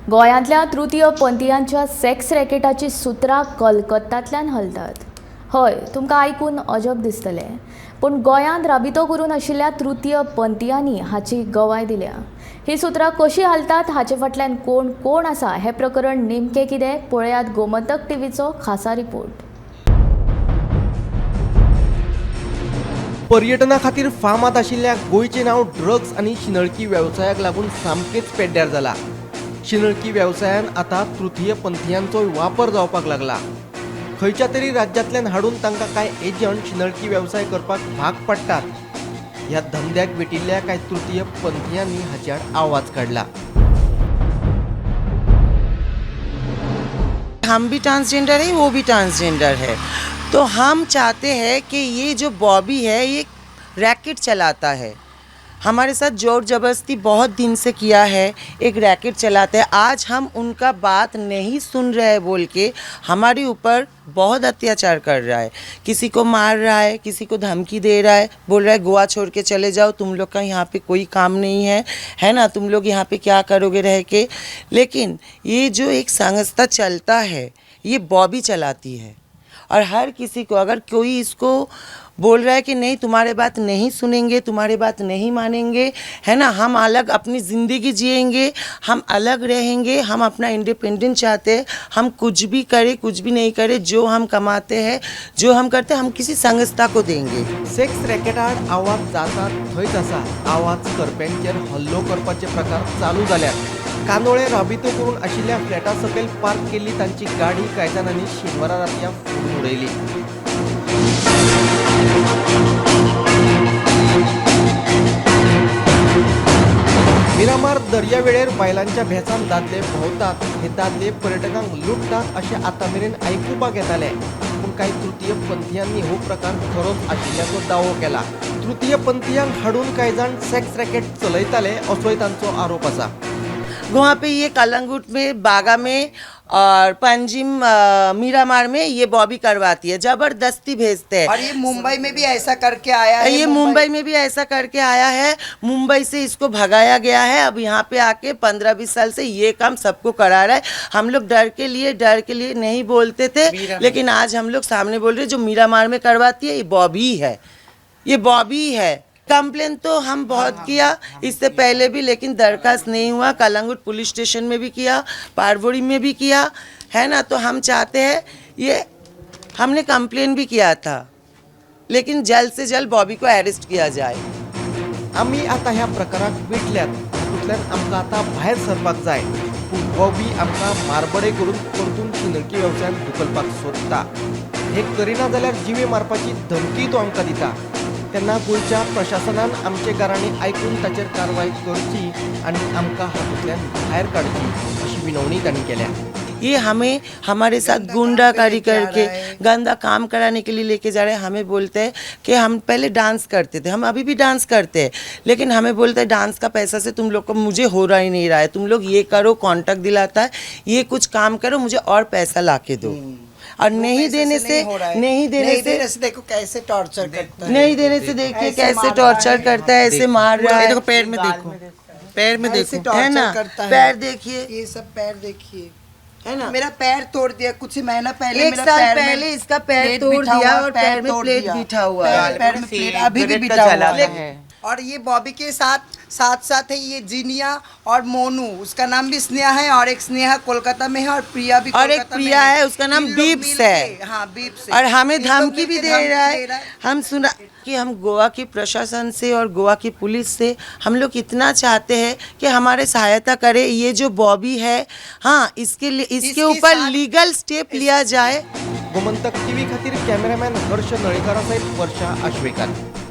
गोंयांतल्या तृतीय पंथीयांच्या सेक्स रॅकेटाची सुत्रां कलकत्त्यांतल्यान हलतात। हय, तुमकां आयकून अजब दिसतलें, पूण गोंयांत राबितो करून आशिल्ल्या तृतीय पंथीयांनी हाची गवाय दिल्या। ही सुत्रां कशी हलतात हाचे फाटल्यान कोण कोण आसा हें प्रकरण नेमकें कितें पळयात गोमंतक टीव्हीचो खासा रिपोर्ट। पर्यटना खातीर फामाद आशिल्ल्या गोंयचें नांव ड्रग्स आनी शिनळकी वेवसायाक लागून सामकेंच पेड्ड्यार जाला। शिनळकी वेवसायान आतां तृतीय पंथीयांचोय वापर जावपाक लागला। खंयच्या तरी राज्यांतल्यान हाडून तांकां कांय एजंट शिनळकी वेवसाय करपाक भाग पडटात। ह्या धंद्याक भेटिल्ल्या कांय तृतीय पंथीयांनी हाचे आड आवाज काडला। हम भी ट्रांसजेंडर है, वो भी ट्रांसजेंडर है, तो हम चाहते हैं कि ये जो बॉबी है ये रैकेट चलाता है, हमारे साथ जोर जबरदस्ती बहुत दिन से किया है, एक रैकेट चलाते हैं। आज हम उनका बात नहीं सुन रहे हैं बोल के हमारे ऊपर बहुत अत्याचार कर रहा है, किसी को मार रहा है, किसी को धमकी दे रहा है, बोल रहा है गोवा छोड़ के चले जाओ, तुम लोग का यहाँ पे कोई काम नहीं है ना, तुम लोग यहाँ पे क्या करोगे रह के। लेकिन ये जो एक संस्था चलता है ये बॉबी चलाती है, और हर किसी को अगर कोई इसको बोल रहा है कि नहीं तुम्हारे बात नहीं सुनेंगे, तुम्हारे बात नहीं मानेंगे, है ना, हम अलग अपनी ज़िंदगी जिएंगे, हम अलग रहेंगे, हम अपना इंडिपेंडेंट चाहते हैं, हम कुछ भी करें कुछ भी नहीं करें, जो हम कमाते हैं जो हम करते हैं हम किसी संस्था को देंगे। सेक्स रॅकेटार आवाज जातात थंयच आसा। आवाज करप्यांचेर हल्लो करपाचे प्रकार चालू जाल्यात। कांदोळे राबितो करून आशिल्ल्या फ्लॅटा सकयल पार्क केल्ली तांची गाडी कांय जाणांनी शेनवारा रातया फोडून उडयली। मिरामार दर्यावेळेर बायलांच्या भेसान दादले भोंवतात, हे दादले पर्यटकांक लुटतात अशें आतां मेरेन आयकुपाक येतालें, पूण कांय तृतीय पंथीयांनी हो प्रकार खरोच आशिल्ल्याचो दावो केला। तृतीय पंथीयांक हाडून कांय जाण सेक्स रॅकेट चलयताले असोय तांचो आरोप आसा। वहाँ पे ये कलंगुट में, बागा में और पंजिम मीरामार में ये बॉबी करवाती है, जबरदस्ती भेजते हैं। और ये मुंबई में भी ऐसा करके आया है, ये मुंबई में भी ऐसा करके आया है, मुंबई से इसको भगाया गया है, अब यहाँ पे आके 15-20 साल से ये काम सबको करा रहा है। हम लोग डर के लिए नहीं बोलते थे, लेकिन आज हम लोग सामने बोल रहे जो मीरामार में करवाती है ये बॉबी है, ये बॉबी है। कंप्लेन तो हम बहुत किया इससे पहले भी, लेकिन दरखास्त नहीं हुआ। कलंगुट पुलिस स्टेशन में भी किया, पारवोरी में भी किया, है ना, तो हम चाहते हैं ये, हमने कंप्लेन भी किया था, लेकिन जल्द से जल्द बॉबी को अरेस्ट किया जाए। आम्ही आता ह्या प्रकाराक विटल्यात, हातूंतल्यान आमकां आतां भायर सरपाक जाय, पूण बॉबी आमकां मारबडे करून परतून शिनळकी वेवसायात धुकलपाक सोदता। हे करिना जाल्यार जिवे मारपाची धमकी तो आमकां दिता। तेन्ना गोंयच्या प्रशासनान आमचे गाराणी आयकून ताचेर कारवाय करची आनी आमकां हातूंतल्यान भायर काडची अशी विनवणी तांणी केल्या। ये हमें हमारे साथ गुंडाकारी करके गंदा काम कराने के लिए लेके जा रहे हैं। हमें बोलते हैं कि हम पहले डांस करते थे, हम अभी भी डांस करते हैं, लेकिन हमें बोलते हैं डांस का पैसा से तुम लोग को मुझे हो रहा ही नहीं रहा है, तुम लोग ये करो, कॉन्ट्रैक्ट दिलाता है, ये कुछ काम करो, मुझे और पैसा ला के दो। और नहीं देने से देखो कैसे टॉर्चर करता है, नहीं देने से देखिए कैसे टॉर्चर करता है, ऐसे मार रहा है। देखो पैर में देखो, पैर में देखो, है ना, पैर देखिए, ये सब पैर देखिए, है ना, मेरा पैर तोड़ दिया कुछ ही महीना पहले, एक साल पहले इसका पैर तोड़ दिया और पैर में प्लेट बिठा हुआ है, पैर में प्लेट अभी भी बिठा हुआ है। और ये बॉबी के साथ साथ है ये जीनिया और मोनू, उसका नाम भी स्नेहा है, और एक स्नेहा कोलकाता में है, और प्रिया भी और एक प्रिया है, उसका नाम बीप्स है। हाँ बीप्स, और हमें धमकी भी दे रहा है। हम सुना कि हम गोवा की प्रशासन से और गोवा की पुलिस से हम लोग इतना चाहते हैं कि हमारे सहायता करे, ये जो बॉबी है, हाँ, इसके ऊपर लीगल स्टेप लिया जाए। गोमंतक टीव्ही खातीर कॅमेरामॅन हर्ष नळेकारा सहित वर्षा आश्वेकर।